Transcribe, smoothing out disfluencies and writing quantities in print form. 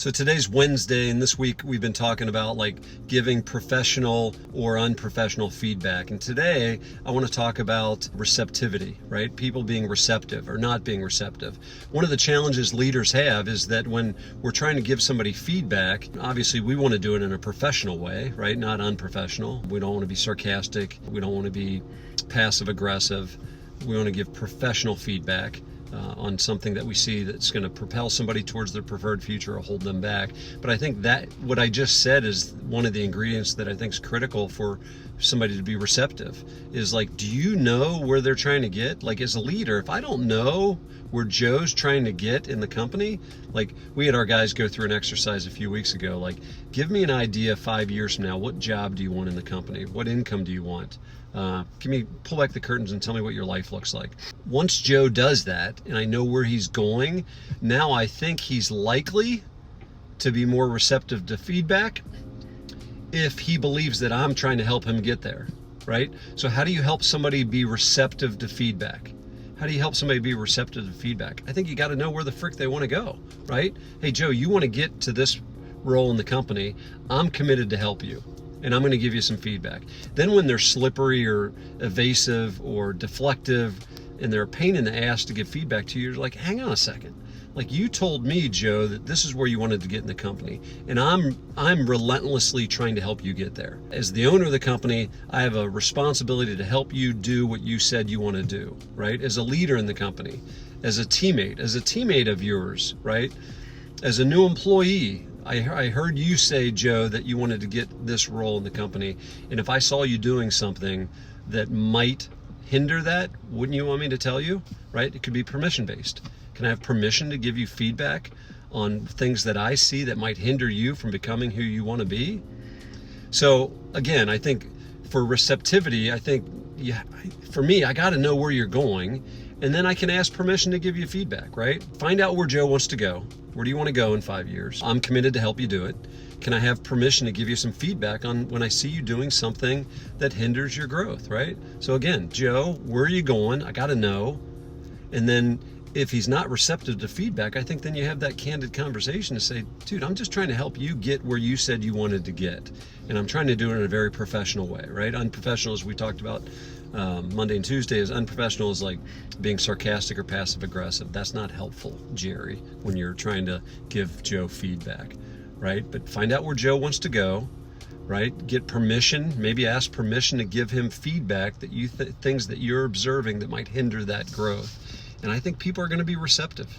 So today's Wednesday, and this week we've been talking about like giving professional or unprofessional feedback. And today I want to talk about receptivity, right? People being receptive or not being receptive. One of the challenges leaders have is that when we're trying to give somebody feedback, obviously we want to do it in a professional way, right? Not unprofessional. We don't want to be sarcastic. We don't want to be passive aggressive. We want to give professional feedback on something that we see that's going to propel somebody towards their preferred future or hold them back. But I think that what I just said is one of the ingredients that I think is critical for somebody to be receptive is like, do you know where they're trying to get? Like as a leader, if I don't know where Joe's trying to get in the company, like we had our guys go through an exercise a few weeks ago, like give me an idea 5 years from now, what job do you want in the company? What income do you want? Pull back the curtains and tell me what your life looks like. Once Joe does that and I know where he's going, now I think he's likely to be more receptive to feedback if he believes that I'm trying to help him get there, right? So how do you help somebody be receptive to feedback? How do you help somebody be receptive to feedback? I think you got to know where the frick they want to go, right? Hey, Joe, you want to get to this role in the company. I'm committed to help you. And I'm going to give you some feedback. Then when they're slippery or evasive or deflective and they're a pain in the ass to give feedback to you, you're like, hang on a second. Like you told me, Joe, that this is where you wanted to get in the company. And I'm relentlessly trying to help you get there. As the owner of the company, I have a responsibility to help you do what you said you want to do, right? As a leader in the company, as a teammate of yours, right? As a new employee, I heard you say, Joe, that you wanted to get this role in the company. And if I saw you doing something that might hinder that, wouldn't you want me to tell you, right? It could be permission-based. Can I have permission to give you feedback on things that I see that might hinder you from becoming who you want to be? So again, I think for receptivity, I think for me, I got to know where you're going. And then I can ask permission to give you feedback, right? Find out where Joe wants to go. Where do you want to go in 5 years? I'm committed to help you do it. Can I have permission to give you some feedback on when I see you doing something that hinders your growth, right? So again, Joe, where are you going? I got to know. And then if he's not receptive to feedback, I think then you have that candid conversation to say, dude, I'm just trying to help you get where you said you wanted to get. And I'm trying to do it in a very professional way, right? Unprofessional, as we talked about Monday and Tuesday, is unprofessional is like being sarcastic or passive aggressive. That's not helpful, Jerry, when you're trying to give Joe feedback, right? But find out where Joe wants to go, right? Get permission, maybe ask permission to give him feedback that things that you're observing that might hinder that growth. And I think people are going to be receptive.